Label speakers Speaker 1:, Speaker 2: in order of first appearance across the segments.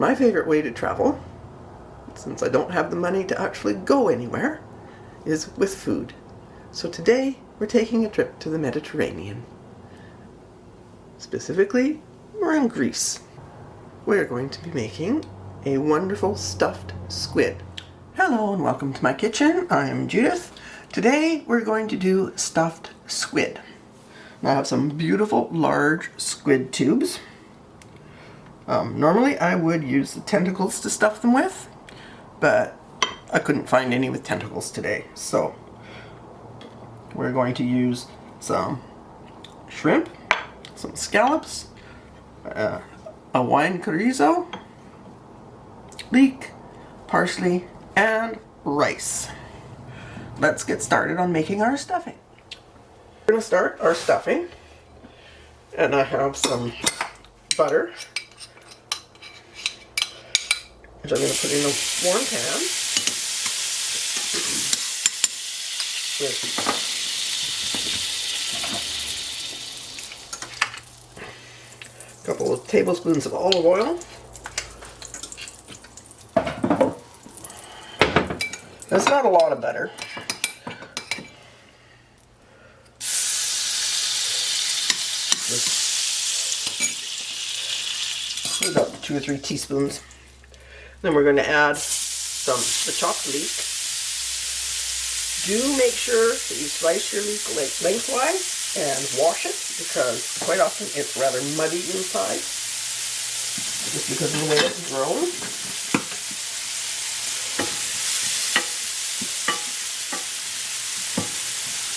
Speaker 1: My favorite way to travel, since I don't have the money to actually go anywhere, is with food. So today we're taking a trip to the Mediterranean. Specifically, we're in Greece. We're going to be making a wonderful stuffed squid. Hello and welcome to my kitchen. I am Judith. Today we're going to do stuffed squid. Now I have some beautiful large squid tubes. Normally I would use the tentacles to stuff them with, but I couldn't find any with tentacles today. So we're going to use some shrimp, some scallops, a wine chorizo, leek, parsley, and rice. Let's get started on making our stuffing. We're going to start our stuffing, and I have some butter, which I'm going to put in a warm pan with a couple of tablespoons of olive oil. That's not a lot of butter. Just about 2 or 3 teaspoons. Then we're going to add the chopped leek. Do make sure that you slice your leek lengthwise and wash it, because quite often it's rather muddy inside, just because of the way it's grown.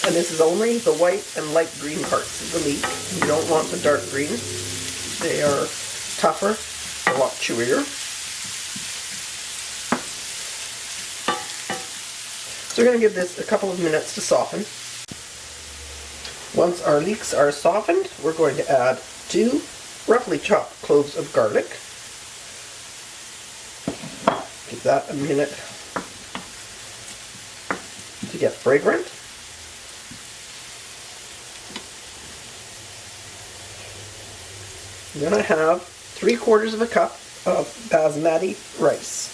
Speaker 1: And this is only the white and light green parts of the leek. You don't want the dark green. They are tougher, a lot chewier. So we're going to give this a couple of minutes to soften. Once our leeks are softened, we're going to add 2 roughly chopped cloves of garlic. Give that a minute to get fragrant. And then I have 3/4 of a cup of Basmati rice.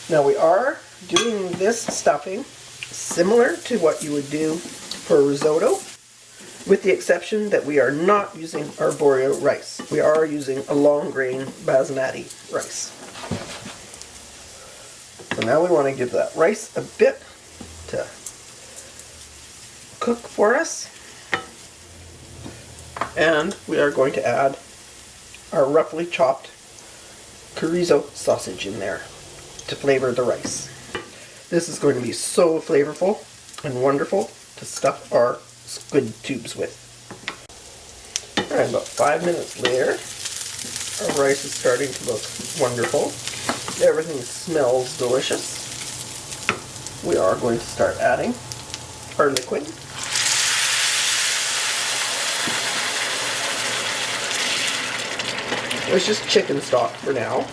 Speaker 1: Now we are doing this stuffing similar to what you would do for a risotto, with the exception that we are not using arborio rice. We are using a long grain Basmati rice. So now we want to give that rice a bit to cook for us. And we are going to add our roughly chopped chorizo sausage in there to flavor the rice. This is going to be so flavorful and wonderful to stuff our squid tubes with. Alright, about 5 minutes later, our rice is starting to look wonderful. Everything smells delicious. We are going to start adding our liquid. It's just chicken stock for now.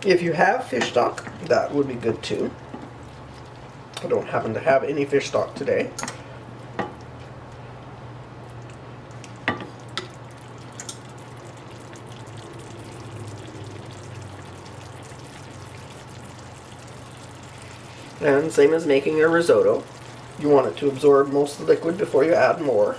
Speaker 1: If you have fish stock, that would be good too. I don't happen to have any fish stock today. And same as making a risotto. You want it to absorb most of the liquid before you add more.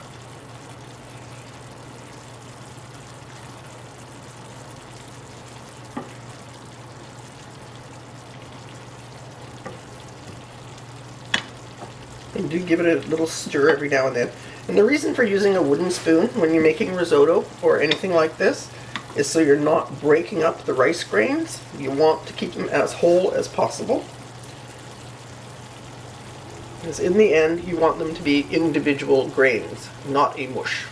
Speaker 1: And do give it a little stir every now and then. And the reason for using a wooden spoon when you're making risotto or anything like this is so you're not breaking up the rice grains. You want to keep them as whole as possible. Because in the end, you want them to be individual grains, not a mush.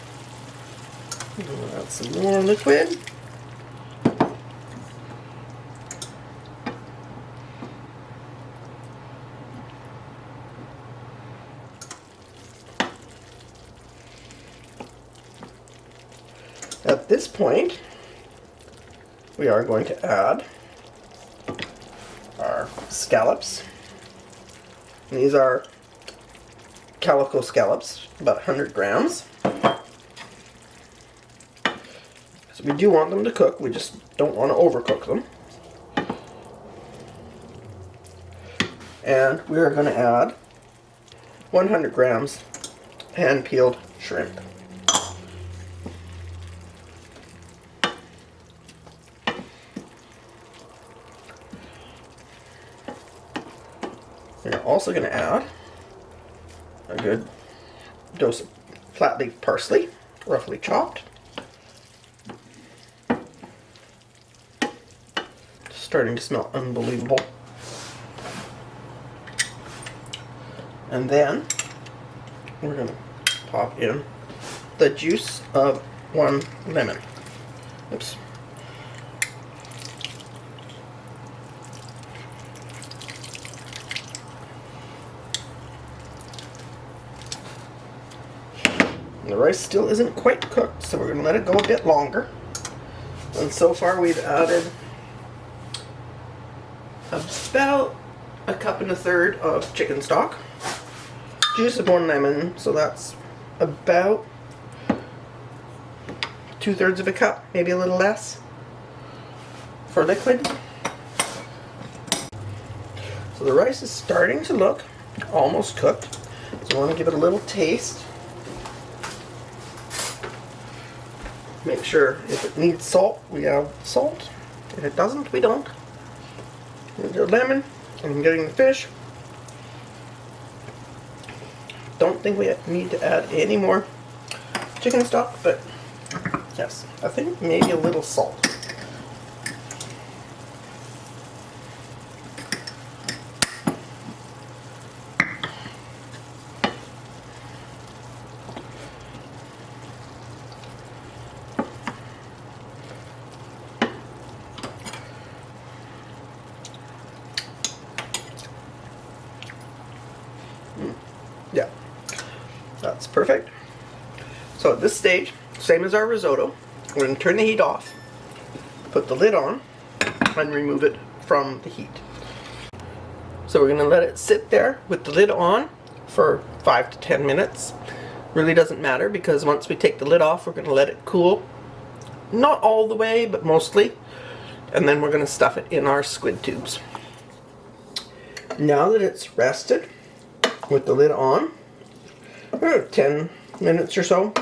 Speaker 1: Add some more liquid. At this point, we are going to add our scallops. And these are calico scallops, about 100 grams. So we do want them to cook, we just don't want to overcook them. And we are going to add 100 grams hand-peeled shrimp. We're also going to add a good dose of flat leaf parsley, roughly chopped. Starting to smell unbelievable. And then we're going to pop in the juice of 1 lemon. Oops. The rice still isn't quite cooked, so we're going to let it go a bit longer. And so far we've added about 1.25 cups of chicken stock. Juice of 1 lemon, so that's about 2/3 of a cup, maybe a little less, for liquid. So the rice is starting to look almost cooked, so I want to give it a little taste. Make sure if it needs salt, we have salt. If it doesn't, we don't. The lemon, I'm getting the fish. Don't think we need to add any more chicken stock, but yes, I think maybe a little salt. Yeah, that's perfect. So at this stage, same as our risotto, we're going to turn the heat off, put the lid on, and remove it from the heat. So we're going to let it sit there with the lid on for 5 to 10 minutes. Really doesn't matter, because once we take the lid off, we're going to let it cool. Not all the way, but mostly. And then we're going to stuff it in our squid tubes. Now that it's rested with the lid on, 10 minutes or so.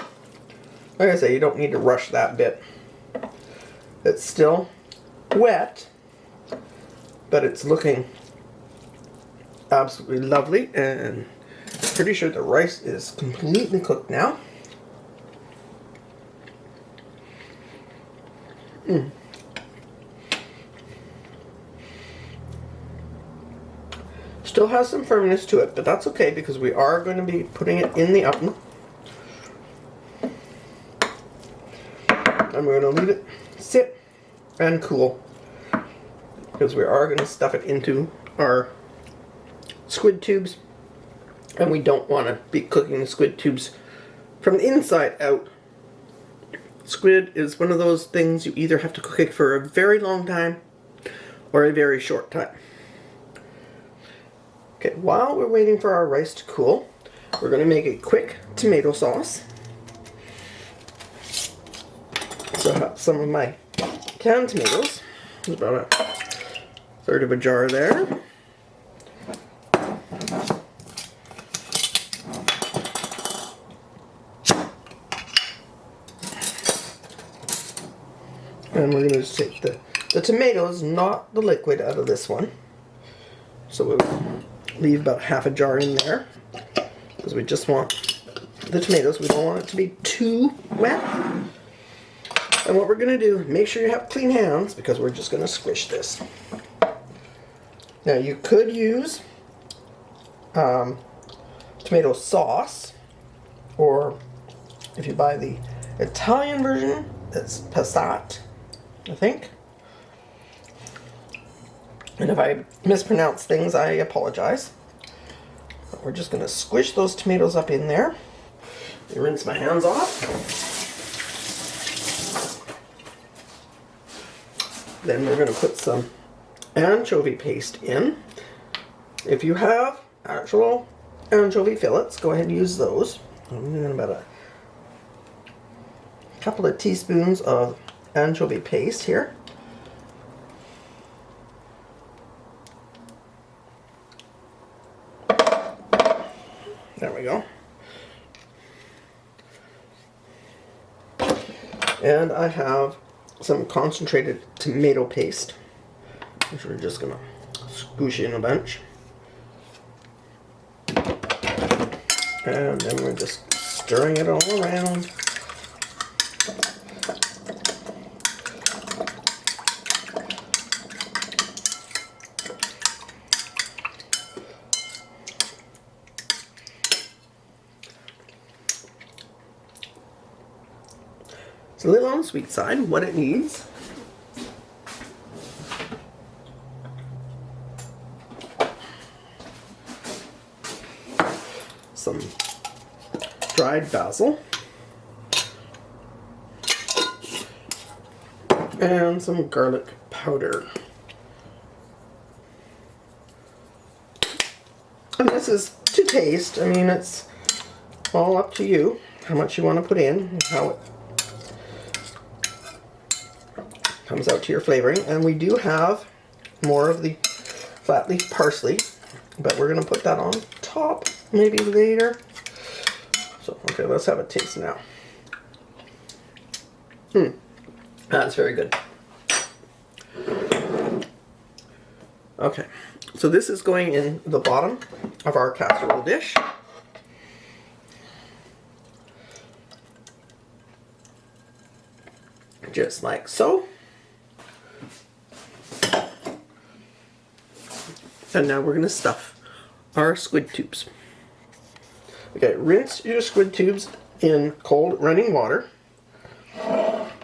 Speaker 1: Like I say, you don't need to rush that bit. It's still wet, but it's looking absolutely lovely, and pretty sure the rice is completely cooked now. Still has some firmness to it, but that's okay because we are going to be putting it in the oven. And we're going to leave it sit and cool because we are going to stuff it into our squid tubes, and we don't want to be cooking the squid tubes from the inside out. Squid is one of those things you either have to cook it for a very long time or a very short time. Okay, while we're waiting for our rice to cool, we're going to make a quick tomato sauce. So I have some of my canned tomatoes. There's about 1/3 of a jar there. And we're going to just take the tomatoes, not the liquid, out of this one. So we'll leave about 1/2 a jar in there because we just want the tomatoes. We don't want it to be too wet. And what we're going to do, make sure you have clean hands because we're just going to squish this. Now you could use tomato sauce, or if you buy the Italian version, it's passat, I think. And if I mispronounce things, I apologize. But we're just going to squish those tomatoes up in there. Let me rinse my hands off. Then we're going to put some anchovy paste in. If you have actual anchovy fillets, go ahead and use those. I'm doing about a couple of teaspoons of anchovy paste here. There we go. And I have some concentrated tomato paste, which we're just gonna scoosh in a bunch. And then we're just stirring it all around. It's a little on the sweet side. What it needs: some dried basil and some garlic powder. And this is to taste. I mean, it's all up to you how much you want to put in and how it comes out to your flavoring. And we do have more of the flat leaf parsley, but we're going to put that on top maybe later. So, okay, let's have a taste now. That's very good. Okay, so this is going in the bottom of our casserole dish. Just like so. And now we're going to stuff our squid tubes. Okay, rinse your squid tubes in cold running water.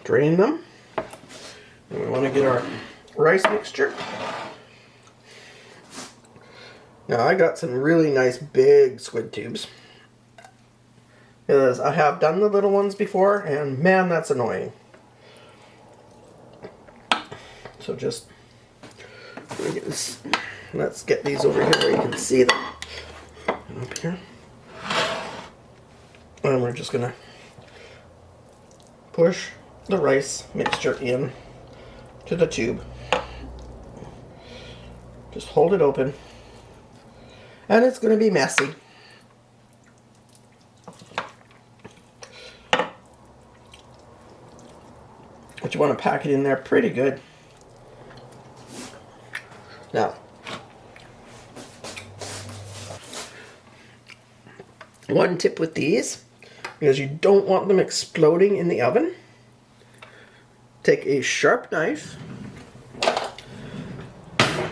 Speaker 1: Drain them. And we want to get our rice mixture. Now I got some really nice big squid tubes, because I have done the little ones before, and man, that's annoying. So just let's get these over here where you can see them. Up here. And we're just gonna push the rice mixture in to the tube. Just hold it open. And it's gonna be messy. But you want to pack it in there pretty good. Now, one tip with these, because you don't want them exploding in the oven, take a sharp knife,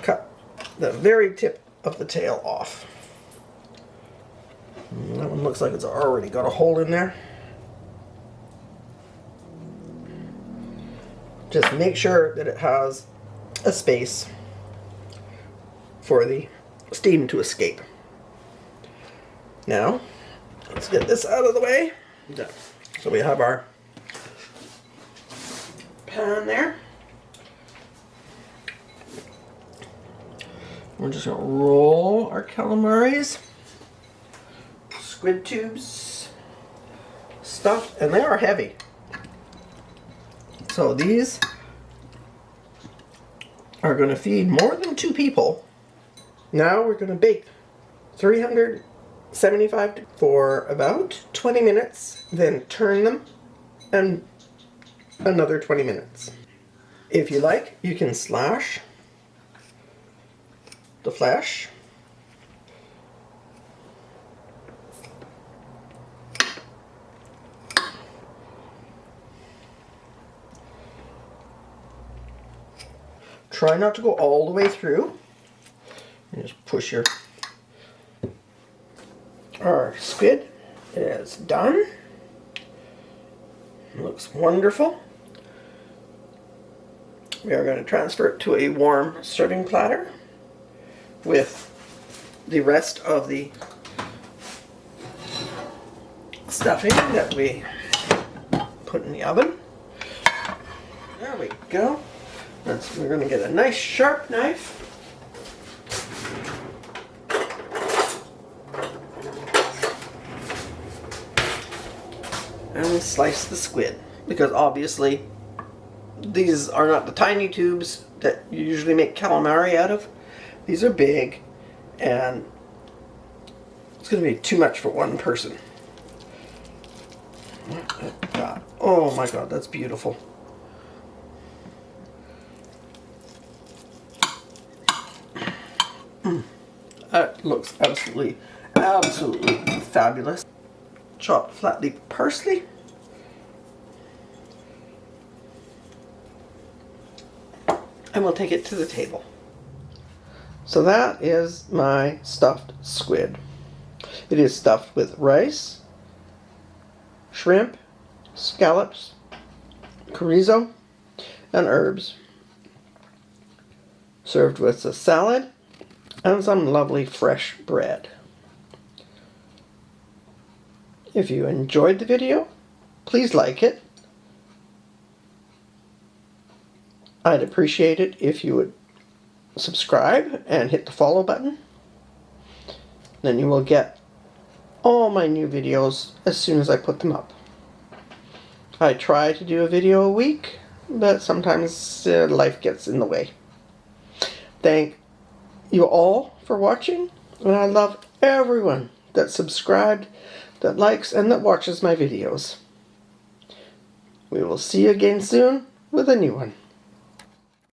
Speaker 1: cut the very tip of the tail off. And that one looks like it's already got a hole in there. Just make sure that it has a space for the steam to escape. Now, let's get this out of the way. So we have our pan there. We're just going to roll our calamaris, squid tubes, stuffed, and they are heavy. So these are going to feed more than 2 people. Now we're going to bake 375 for about 20 minutes, then turn them, and another 20 minutes. If you like, you can slash the flesh. Try not to go all the way through. And just push our squid is done. It looks wonderful. We are going to transfer it to a warm serving platter with the rest of the stuffing that we put in the oven. There we go. We're going to get a nice sharp knife. And slice the squid, because obviously These are not the tiny tubes that you usually make calamari out of. These are big, and it's going to be too much for one person. Oh my god, that's beautiful. That looks absolutely fabulous. Chopped flat leaf parsley. And we'll take it to the table. So that is my stuffed squid. It is stuffed with rice, shrimp, scallops, chorizo, and herbs. Served with a salad and some lovely fresh bread. If you enjoyed the video, please like it. I'd appreciate it if you would subscribe and hit the follow button. Then you will get all my new videos as soon as I put them up. I try to do a video a week, but sometimes life gets in the way. Thank you all for watching, and I love everyone that subscribed, that likes, and that watches my videos. We will see you again soon with a new one.